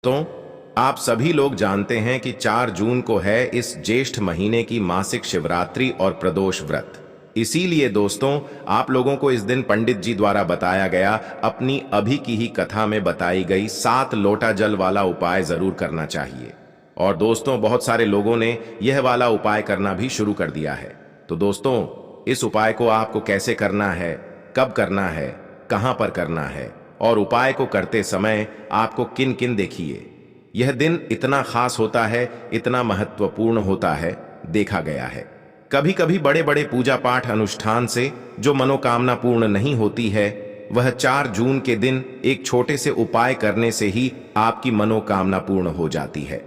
दोस्तों, आप सभी लोग जानते हैं कि 4 जून को है इस ज्येष्ठ महीने की मासिक शिवरात्रि और प्रदोष व्रत। इसीलिए दोस्तों, आप लोगों को इस दिन पंडित जी द्वारा बताया गया अपनी अभी की ही कथा में बताई गई 7 लोटा जल वाला उपाय जरूर करना चाहिए। और दोस्तों, बहुत सारे लोगों ने यह वाला उपाय करना भी शुरू कर दिया है। तो दोस्तों, इस उपाय को आपको कैसे करना है, कब करना है, कहां पर करना है और उपाय को करते समय आपको किन किन देखिए यह दिन इतना खास होता है, इतना महत्वपूर्ण होता है, देखा गया है। कभी कभी बड़े बड़े पूजा पाठ अनुष्ठान से जो मनोकामना पूर्ण नहीं होती है, वह 4 जून के दिन एक छोटे से उपाय करने से ही आपकी मनोकामना पूर्ण हो जाती है।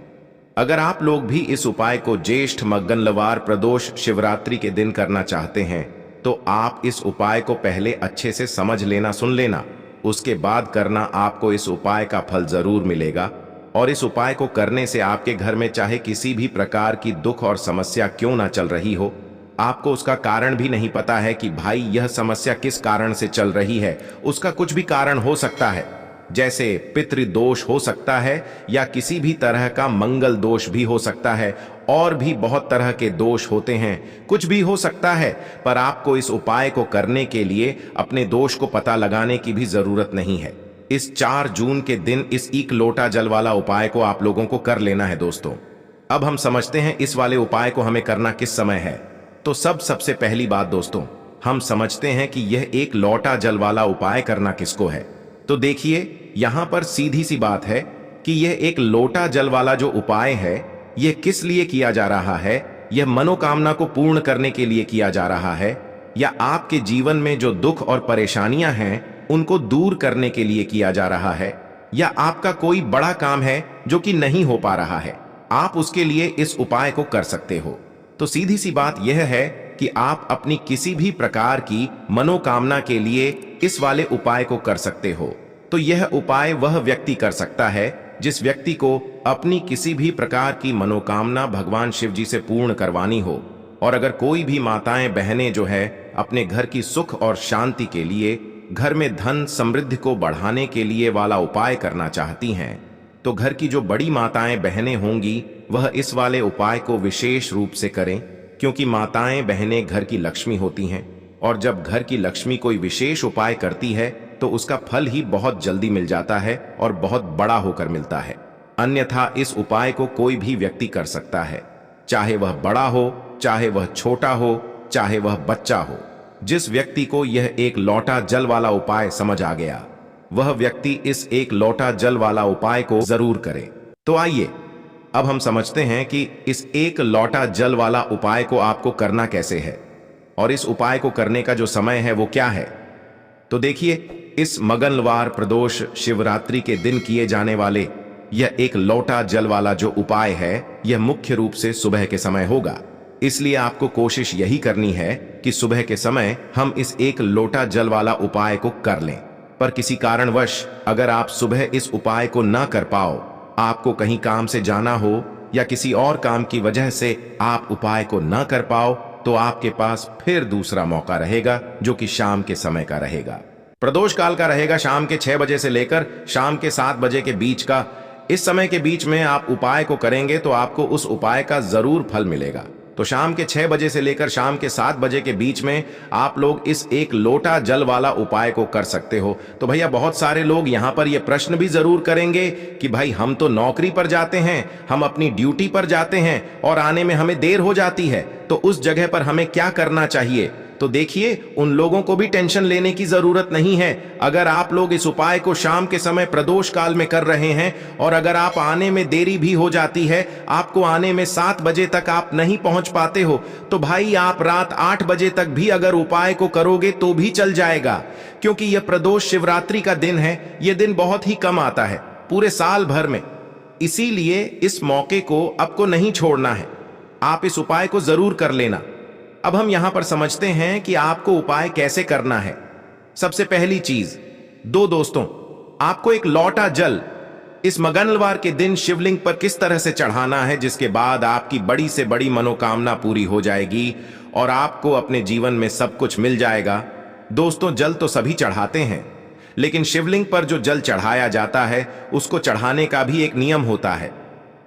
अगर आप लोग भी इस उपाय को ज्येष्ठ मंगलवार प्रदोष शिवरात्रि के दिन करना चाहते हैं, तो आप इस उपाय को पहले अच्छे से समझ लेना, सुन लेना, उसके बाद करना। आपको इस उपाय का फल जरूर मिलेगा। और इस उपाय को करने से आपके घर में चाहे किसी भी प्रकार की दुख और समस्या क्यों ना चल रही हो, आपको उसका कारण भी नहीं पता है कि भाई यह समस्या किस कारण से चल रही है, उसका कुछ भी कारण हो सकता है। जैसे पितृदोष हो सकता है या किसी भी तरह का मंगल दोष भी हो सकता है, और भी बहुत तरह के दोष होते हैं, कुछ भी हो सकता है। पर आपको इस उपाय को करने के लिए अपने दोष को पता लगाने की भी जरूरत नहीं है। इस 4 जून के दिन इस 1 लोटा जल वाला उपाय को आप लोगों को कर लेना है। दोस्तों, अब हम समझते हैं इस वाले उपाय को हमें करना किस समय है। तो सबसे पहली बात दोस्तों, हम समझते हैं कि यह 1 लोटा जल वाला उपाय करना किसको है। तो देखिए, यहां पर सीधी सी बात है कि यह 1 लोटा जल वाला जो उपाय है, यह किस लिए किया जा रहा है। यह मनोकामना को पूर्ण करने के लिए किया जा रहा है, या आपके जीवन में जो दुख और परेशानियां हैं उनको दूर करने के लिए किया जा रहा है, या आपका कोई बड़ा काम है जो कि नहीं हो पा रहा है, आप उसके लिए इस उपाय को कर सकते हो। तो सीधी सी बात यह है कि आप अपनी किसी भी प्रकार की मनोकामना के लिए इस वाले उपाय को कर सकते हो। तो यह उपाय वह व्यक्ति कर सकता है जिस व्यक्ति को अपनी किसी भी प्रकार की मनोकामना भगवान शिव जी से पूर्ण करवानी हो। और अगर कोई भी माताएं बहनें जो है अपने घर की सुख और शांति के लिए, घर में धन समृद्धि को बढ़ाने के लिए वाला उपाय करना चाहती हैं, तो घर की जो बड़ी माताएं बहनें होंगी वह इस वाले उपाय को विशेष रूप से करें, क्योंकि माताएं बहनें घर की लक्ष्मी होती हैं। और जब घर की लक्ष्मी कोई विशेष उपाय करती है तो उसका फल ही बहुत जल्दी मिल जाता है और बहुत बड़ा होकर मिलता है। अन्यथा इस उपाय को कोई भी व्यक्ति कर सकता है, चाहे वह बड़ा हो, चाहे वह छोटा हो, चाहे वह बच्चा हो। जिस व्यक्ति को यह 1 लोटा जल वाला उपाय समझ आ गया, वह व्यक्ति इस 1 लोटा जल वाला उपाय को जरूर करे। तो आइए अब हम समझते हैं कि इस 1 लोटा जल वाला उपाय को आपको करना कैसे है, और इस उपाय को करने का जो समय है वो क्या है। तो देखिए, इस मंगलवार प्रदोष शिवरात्रि के दिन किए जाने वाले यह 1 लोटा जल वाला जो उपाय है, यह मुख्य रूप से सुबह के समय होगा। इसलिए आपको कोशिश यही करनी है कि सुबह के समय हम इस 1 लोटा जल वाला उपाय को कर लें। पर किसी कारणवश अगर आप सुबह इस उपाय को ना कर पाओ, आपको कहीं काम से जाना हो या किसी और काम की वजह से आप उपाय को ना कर पाओ, तो आपके पास फिर दूसरा मौका रहेगा, जो कि शाम के समय का रहेगा। प्रदोष काल का रहेगा शाम के 6 बजे से लेकर शाम के 7 बजे के बीच का। इस समय के बीच में आप उपाय को करेंगे तो आपको उस उपाय का जरूर फल मिलेगा। तो शाम के 6 बजे से लेकर शाम के 7 बजे के बीच में आप लोग इस 1 लोटा जल वाला उपाय को कर सकते हो। तो भैया, बहुत सारे लोग यहाँ पर ये प्रश्न भी जरूर करेंगे कि भाई हम तो नौकरी पर जाते हैं, हम अपनी ड्यूटी पर जाते हैं और आने में हमें देर हो जाती है, तो उस जगह पर हमें क्या करना चाहिए। तो देखिए, उन लोगों को भी टेंशन लेने की जरूरत नहीं है। अगर आप लोग इस उपाय को शाम के समय प्रदोष काल में कर रहे हैं, और अगर आप आने में देरी भी हो जाती है, आपको आने में 7 बजे तक आप नहीं पहुंच पाते हो, तो भाई आप रात 8 बजे तक भी अगर उपाय को करोगे तो भी चल जाएगा। क्योंकि यह प्रदोष शिवरात्रि का दिन है, यह दिन बहुत ही कम आता है पूरे साल भर में। इसीलिए इस मौके को आपको नहीं छोड़ना है, आप इस उपाय को जरूर कर लेना। अब हम यहां पर समझते हैं कि आपको उपाय कैसे करना है। सबसे पहली चीज, दोस्तों, आपको 1 लोटा जल इस मंगलवार के दिन शिवलिंग पर किस तरह से चढ़ाना है, जिसके बाद आपकी बड़ी से बड़ी मनोकामना पूरी हो जाएगी और आपको अपने जीवन में सब कुछ मिल जाएगा। दोस्तों, जल तो सभी चढ़ाते हैं, लेकिन शिवलिंग पर जो जल चढ़ाया जाता है उसको चढ़ाने का भी एक नियम होता है।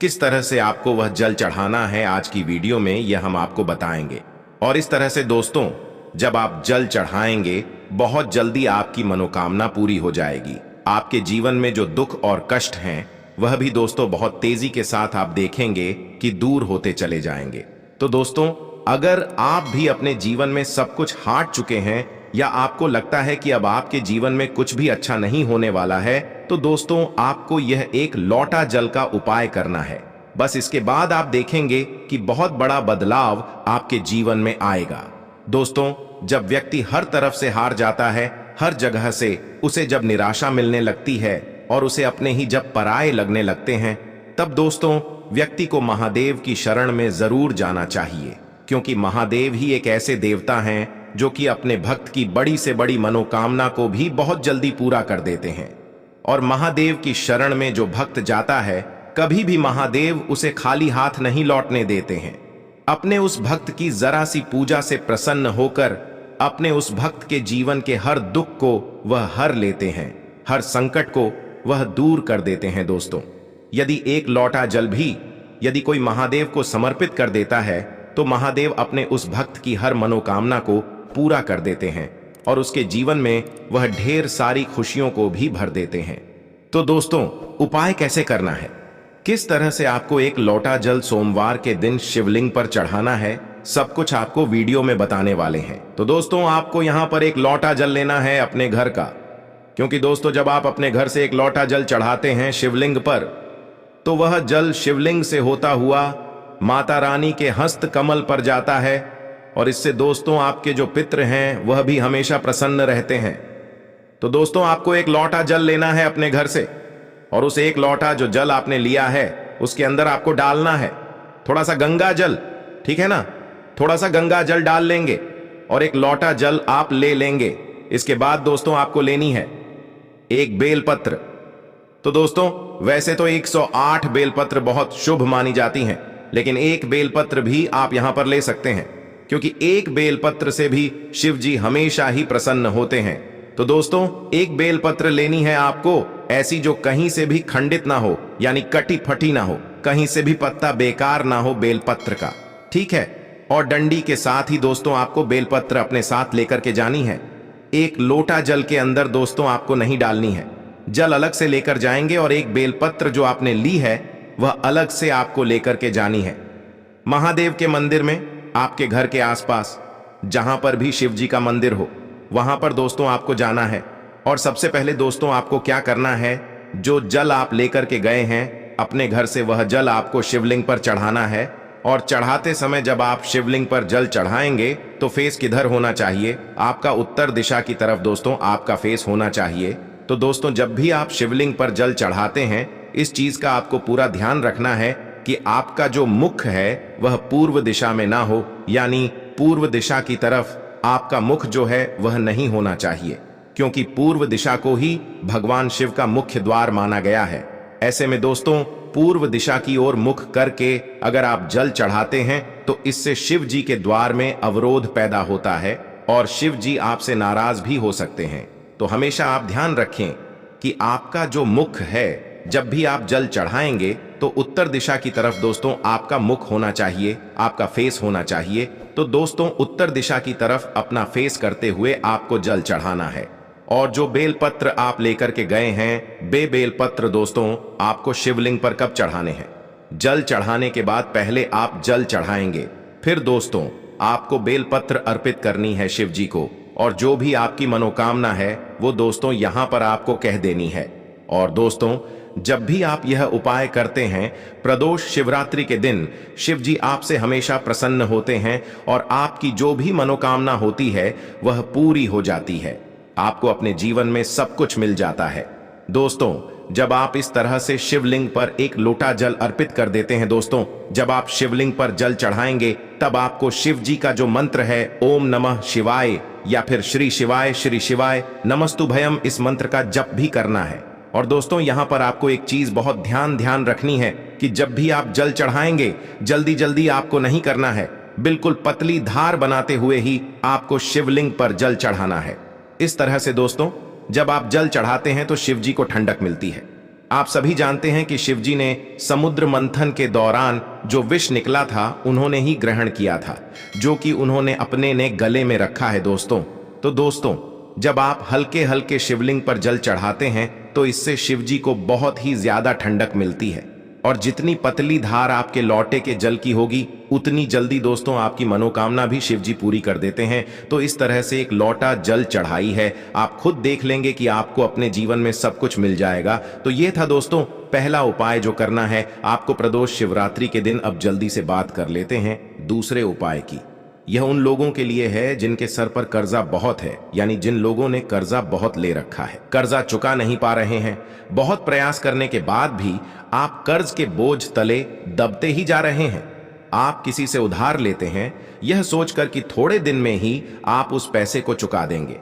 किस तरह से आपको वह जल चढ़ाना है आज की वीडियो में यह हम आपको बताएंगे। और इस तरह से दोस्तों, जब आप जल चढ़ाएंगे बहुत जल्दी आपकी मनोकामना पूरी हो जाएगी। आपके जीवन में जो दुख और कष्ट हैं वह भी दोस्तों बहुत तेजी के साथ आप देखेंगे कि दूर होते चले जाएंगे। तो दोस्तों, अगर आप भी अपने जीवन में सब कुछ हार चुके हैं या आपको लगता है कि अब आपके जीवन में कुछ भी अच्छा नहीं होने वाला है, तो दोस्तों आपको यह एक लौटा जल का उपाय करना है। बस इसके बाद आप देखेंगे कि बहुत बड़ा बदलाव आपके जीवन में आएगा। दोस्तों, जब व्यक्ति हर तरफ से हार जाता है, हर जगह से उसे जब निराशा मिलने लगती है और उसे अपने ही जब पराये लगने लगते हैं, तब दोस्तों व्यक्ति को महादेव की शरण में जरूर जाना चाहिए, क्योंकि महादेव ही एक ऐसे देवता हैं जो कि अपने भक्त की बड़ी से बड़ी मनोकामना को भी बहुत जल्दी पूरा कर देते हैं। और महादेव की शरण में जो भक्त जाता है, कभी भी महादेव उसे खाली हाथ नहीं लौटने देते हैं। अपने उस भक्त की जरा सी पूजा से प्रसन्न होकर अपने उस भक्त के जीवन के हर दुख को वह हर लेते हैं, हर संकट को वह दूर कर देते हैं। दोस्तों, यदि एक लौटा जल भी यदि कोई महादेव को समर्पित कर देता है, तो महादेव अपने उस भक्त की हर मनोकामना को पूरा कर देते हैं और उसके जीवन में वह ढेर सारी खुशियों को भी भर देते हैं। तो दोस्तों, उपाय कैसे करना है, किस तरह से आपको एक लौटा जल सोमवार के दिन शिवलिंग पर चढ़ाना है, सब कुछ आपको वीडियो में बताने वाले हैं। तो दोस्तों, आपको यहां पर एक लौटा जल लेना है अपने घर का, क्योंकि दोस्तों जब आप अपने घर से एक लौटा जल चढ़ाते हैं शिवलिंग पर, तो वह जल शिवलिंग से होता हुआ माता रानी के हस्त कमल पर जाता है और इससे दोस्तों आपके जो पितृ हैं वह भी हमेशा प्रसन्न रहते हैं। तो दोस्तों, आपको एक लौटा जल लेना है अपने घर से और उस एक लौटा जो जल आपने लिया है उसके अंदर आपको डालना है थोड़ा सा गंगा जल, ठीक है ना, थोड़ा सा गंगा जल डाल लेंगे और एक लौटा जल आप ले लेंगे। इसके बाद दोस्तों आपको लेनी है एक बेलपत्र। तो दोस्तों, वैसे तो 108 बेलपत्र बहुत शुभ मानी जाती हैं, लेकिन एक बेलपत्र भी आप यहां पर ले सकते हैं, क्योंकि एक बेलपत्र से भी शिव जी हमेशा ही प्रसन्न होते हैं। तो दोस्तों, एक बेलपत्र लेनी है आपको, ऐसी जो कहीं से भी खंडित ना हो, यानी कटी फटी ना हो, कहीं से भी पत्ता बेकार ना हो बेलपत्र का, ठीक है। और डंडी के साथ ही दोस्तों आपको बेलपत्र अपने साथ लेकर के जानी है। एक लोटा जल के अंदर दोस्तों आपको नहीं डालनी है, जल अलग से लेकर जाएंगे और एक बेलपत्र जो आपने ली है वह अलग से आपको लेकर के जानी है। महादेव के मंदिर में, आपके घर के आसपास जहां पर भी शिव जी का मंदिर हो, वहां पर दोस्तों आपको जाना है। और सबसे पहले दोस्तों आपको क्या करना है, जो जल आप लेकर के गए हैं अपने घर से, वह जल आपको शिवलिंग पर चढ़ाना है। और चढ़ाते समय जब आप शिवलिंग पर जल चढ़ाएंगे तो फेस किधर होना चाहिए, आपका उत्तर दिशा की तरफ दोस्तों आपका फेस होना चाहिए। तो दोस्तों, जब भी आप शिवलिंग पर जल चढ़ाते हैं, इस चीज का आपको पूरा ध्यान रखना है कि आपका जो मुख है वह पूर्व दिशा में ना हो, यानी पूर्व दिशा की तरफ आपका मुख जो है वह नहीं होना चाहिए, क्योंकि पूर्व दिशा को ही भगवान शिव का मुख्य द्वार माना गया है। ऐसे में दोस्तों, पूर्व दिशा की ओर मुख करके अगर आप जल चढ़ाते हैं तो इससे शिव जी के द्वार में अवरोध पैदा होता है और शिव जी आपसे नाराज भी हो सकते हैं। तो हमेशा आप ध्यान रखें कि आपका जो मुख है, जब भी आप जल चढ़ाएंगे तो उत्तर दिशा की तरफ दोस्तों आपका मुख होना चाहिए, आपका फेस होना चाहिए। तो दोस्तों, उत्तर दिशा की तरफ अपना फेस करते हुए आपको जल चढ़ाना है। और जो बेलपत्र आप लेकर के गए हैं, बेलपत्र दोस्तों आपको शिवलिंग पर कब चढ़ाने हैं, जल चढ़ाने के बाद पहले आप जल चढ़ाएंगे, फिर दोस्तों आपको बेलपत्र अर्पित करनी है शिव जी को, और जो भी आपकी मनोकामना है वो दोस्तों यहां पर आपको कह देनी है। और दोस्तों, जब भी आप यह उपाय करते हैं, प्रदोष शिवरात्रि के दिन शिव जी आपसे हमेशा प्रसन्न होते हैं और आपकी जो भी मनोकामना होती है वह पूरी हो जाती है, आपको अपने जीवन में सब कुछ मिल जाता है। दोस्तों, जब आप इस तरह से शिवलिंग पर एक लोटा जल अर्पित कर देते हैं, दोस्तों जब आप शिवलिंग पर जल चढ़ाएंगे तब आपको शिव जी का जो मंत्र है ओम नमः शिवाय या फिर श्री शिवाय नमस्तुभयम, इस मंत्र का जप भी करना है। और दोस्तों, यहां पर आपको एक चीज बहुत ध्यान रखनी है कि जब भी आप जल चढ़ाएंगे जल्दी जल्दी आपको नहीं करना है, बिल्कुल पतली धार बनाते हुए ही आपको शिवलिंग पर जल चढ़ाना है। इस तरह से दोस्तों जब आप जल चढ़ाते हैं तो शिव जी को ठंडक मिलती है। आप सभी जानते हैं कि शिव जी ने समुद्र मंथन के दौरान जो विष निकला था उन्होंने ही ग्रहण किया था, जो कि उन्होंने अपने ने गले में रखा है दोस्तों। तो दोस्तों, जब आप हल्के हल्के शिवलिंग पर जल चढ़ाते हैं तो इससे शिव जी को बहुत ही ज्यादा ठंडक मिलती है, और जितनी पतली धार आपके लौटे के जल की होगी उतनी जल्दी दोस्तों आपकी मनोकामना भी शिव जी पूरी कर देते हैं। तो इस तरह से एक लौटा जल चढ़ाई है, आप खुद देख लेंगे कि आपको अपने जीवन में सब कुछ मिल जाएगा। तो ये था दोस्तों पहला उपाय जो करना है आपको प्रदोष शिवरात्रि के दिन। अब जल्दी से बात कर लेते हैं दूसरे उपाय की। यह उन लोगों के लिए है जिनके सर पर कर्जा बहुत है, यानी जिन लोगों ने कर्जा बहुत ले रखा है, कर्जा चुका नहीं पा रहे हैं, बहुत प्रयास करने के बाद भी आप कर्ज के बोझ तले दबते ही जा रहे हैं। आप किसी से उधार लेते हैं यह सोचकर कि थोड़े दिन में ही आप उस पैसे को चुका देंगे,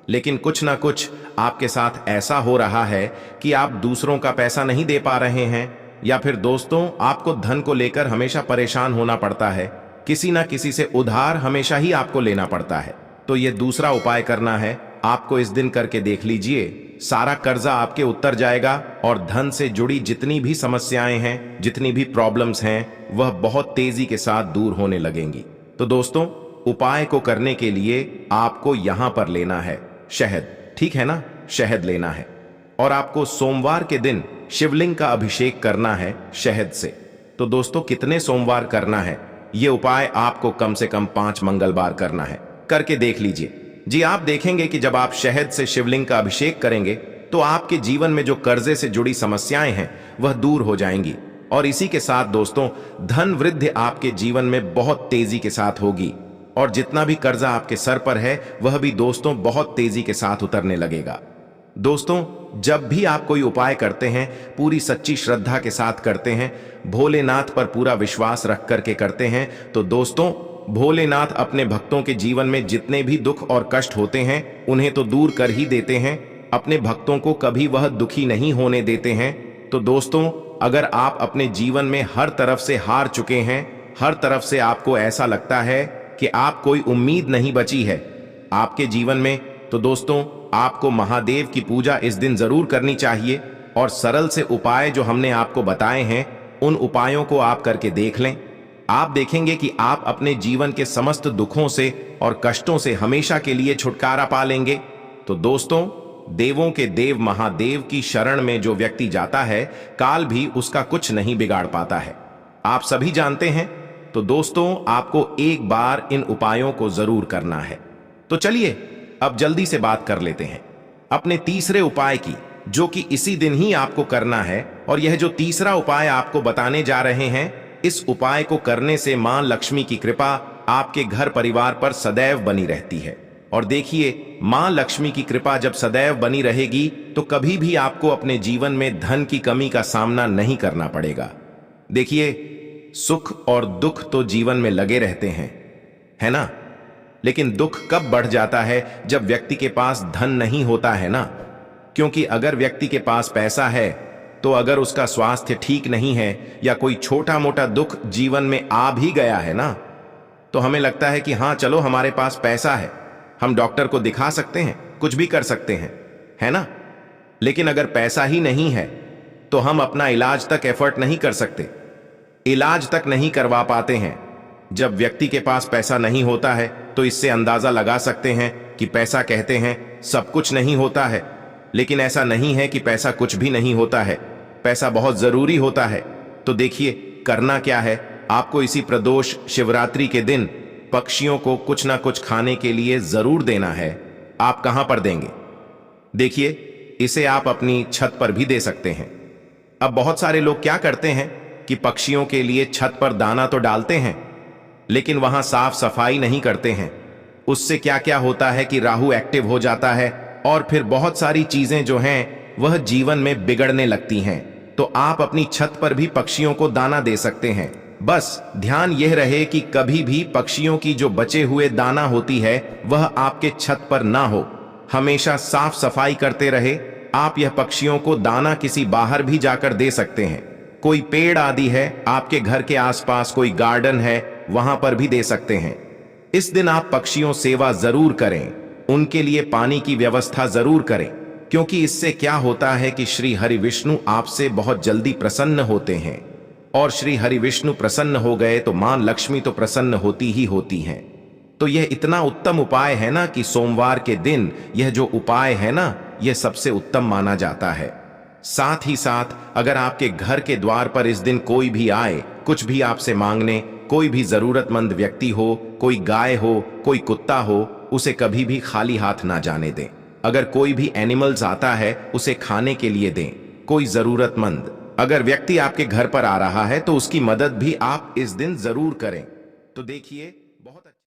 लेकिन कुछ ना कुछ आपके साथ ऐसा हो रहा है कि आप दूसरों का पैसा नहीं दे पा रहे हैं, या फिर दोस्तों आपको धन को लेकर हमेशा परेशान होना पड़ता है, किसी ना किसी से उधार हमेशा ही आपको लेना पड़ता है। तो ये दूसरा उपाय करना है आपको, इस दिन करके देख लीजिए, सारा कर्जा आपके उतर जाएगा और धन से जुड़ी जितनी भी समस्याएं हैं, जितनी भी प्रॉब्लम्स हैं, वह बहुत तेजी के साथ दूर होने लगेंगी। तो दोस्तों, उपाय को करने के लिए आपको यहां पर लेना है शहद, ठीक है ना, शहद लेना है, और आपको सोमवार के दिन शिवलिंग का अभिषेक करना है शहद से। तो दोस्तों, कितने सोमवार करना है ये उपाय आपको कम से कम 5 मंगलवार करना है, करके देख लीजिए जी। आप देखेंगे कि जब आप शहद से शिवलिंग का अभिषेक करेंगे तो आपके जीवन में जो कर्जे से जुड़ी समस्याएं हैं वह दूर हो जाएंगी, और इसी के साथ दोस्तों धन वृद्धि आपके जीवन में बहुत तेजी के साथ होगी, और जितना भी कर्जा आपके सर पर है वह भी दोस्तों बहुत तेजी के साथ उतरने लगेगा। दोस्तों, जब भी आप कोई उपाय करते हैं पूरी सच्ची श्रद्धा के साथ करते हैं, भोलेनाथ पर पूरा विश्वास रख करके करते हैं, तो दोस्तों भोलेनाथ अपने भक्तों के जीवन में जितने भी दुख और कष्ट होते हैं उन्हें तो दूर कर ही देते हैं, अपने भक्तों को कभी वह दुखी नहीं होने देते हैं। तो दोस्तों, अगर आप अपने जीवन में हर तरफ से हार चुके हैं, हर तरफ से आपको ऐसा लगता है कि आप कोई उम्मीद नहीं बची है आपके जीवन में, तो दोस्तों आपको महादेव की पूजा इस दिन जरूर करनी चाहिए, और सरल से उपाय जो हमने आपको बताए हैं उन उपायों को आप करके देख लें। आप देखेंगे कि आप अपने जीवन के समस्त दुखों से और कष्टों से हमेशा के लिए छुटकारा पा लेंगे। तो दोस्तों, देवों के देव महादेव की शरण में जो व्यक्ति जाता है काल भी उसका कुछ नहीं बिगाड़ पाता है, आप सभी जानते हैं। तो दोस्तों, आपको एक बार इन उपायों को जरूर करना है। तो चलिए अब जल्दी से बात कर लेते हैं अपने तीसरे उपाय की, जो कि इसी दिन ही आपको करना है। और यह जो तीसरा उपाय आपको बताने जा रहे हैं, इस उपाय को करने से मां लक्ष्मी की कृपा आपके घर परिवार पर सदैव बनी रहती है। और देखिए, मां लक्ष्मी की कृपा जब सदैव बनी रहेगी तो कभी भी आपको अपने जीवन में धन की कमी का सामना नहीं करना पड़ेगा। देखिए, सुख और दुख तो जीवन में लगे रहते हैं, है ना, लेकिन दुख कब बढ़ जाता है जब व्यक्ति के पास धन नहीं होता है ना। क्योंकि अगर व्यक्ति के पास पैसा है तो अगर उसका स्वास्थ्य ठीक नहीं है या कोई छोटा मोटा दुख जीवन में आ भी गया है ना, तो हमें लगता है कि हाँ चलो हमारे पास पैसा है, हम डॉक्टर को दिखा सकते हैं, कुछ भी कर सकते हैं, है ना। लेकिन अगर पैसा ही नहीं है तो हम अपना इलाज तक एफर्ट नहीं कर सकते, इलाज तक नहीं करवा पाते हैं। जब व्यक्ति के पास पैसा नहीं होता है तो इससे अंदाजा लगा सकते हैं कि पैसा कहते हैं सब कुछ नहीं होता है, लेकिन ऐसा नहीं है कि पैसा कुछ भी नहीं होता है, पैसा बहुत जरूरी होता है। तो देखिए, करना क्या है, आपको इसी प्रदोष शिवरात्रि के दिन पक्षियों को कुछ ना कुछ खाने के लिए जरूर देना है। आप कहां पर देंगे? देखिए, इसे आप अपनी छत पर भी दे सकते हैं। अब बहुत सारे लोग क्या करते हैं कि पक्षियों के लिए छत पर दाना तो डालते हैं, लेकिन वहां साफ सफाई नहीं करते हैं। उससे क्या क्या होता है कि राहु एक्टिव हो जाता है और फिर बहुत सारी चीजें जो हैं वह जीवन में बिगड़ने लगती हैं। तो आप अपनी छत पर भी पक्षियों को दाना दे सकते हैं। बस ध्यान यह रहे कि कभी भी पक्षियों की जो बचे हुए दाना होती है वह आपके छत पर ना हो, हमेशा साफ सफाई करते रहे। आप यह पक्षियों को दाना किसी बाहर भी जाकर दे सकते हैं। कोई पेड़ आदि है आपके घर के आसपास, कोई गार्डन है, वहां पर भी दे सकते हैं। इस दिन आप पक्षियों सेवा जरूर करें, उनके लिए पानी की व्यवस्था जरूर करें। क्योंकि इससे क्या होता है कि श्री हरि विष्णु आपसे बहुत जल्दी प्रसन्न होते हैं, और श्री हरि विष्णु प्रसन्न हो गए तो मां लक्ष्मी तो प्रसन्न होती ही होती हैं। तो यह इतना उत्तम उपाय है ना कि सोमवार के दिन यह जो उपाय है ना, यह सबसे उत्तम माना जाता है। साथ ही साथ अगर आपके घर के द्वार पर इस दिन कोई भी आए, कुछ भी आपसे मांगने, कोई भी जरूरतमंद व्यक्ति हो, कोई गाय हो, कोई कुत्ता हो, उसे कभी भी खाली हाथ ना जाने दें। अगर कोई भी एनिमल्स आता है उसे खाने के लिए दें। कोई जरूरतमंद अगर व्यक्ति आपके घर पर आ रहा है तो उसकी मदद भी आप इस दिन जरूर करें। तो देखिए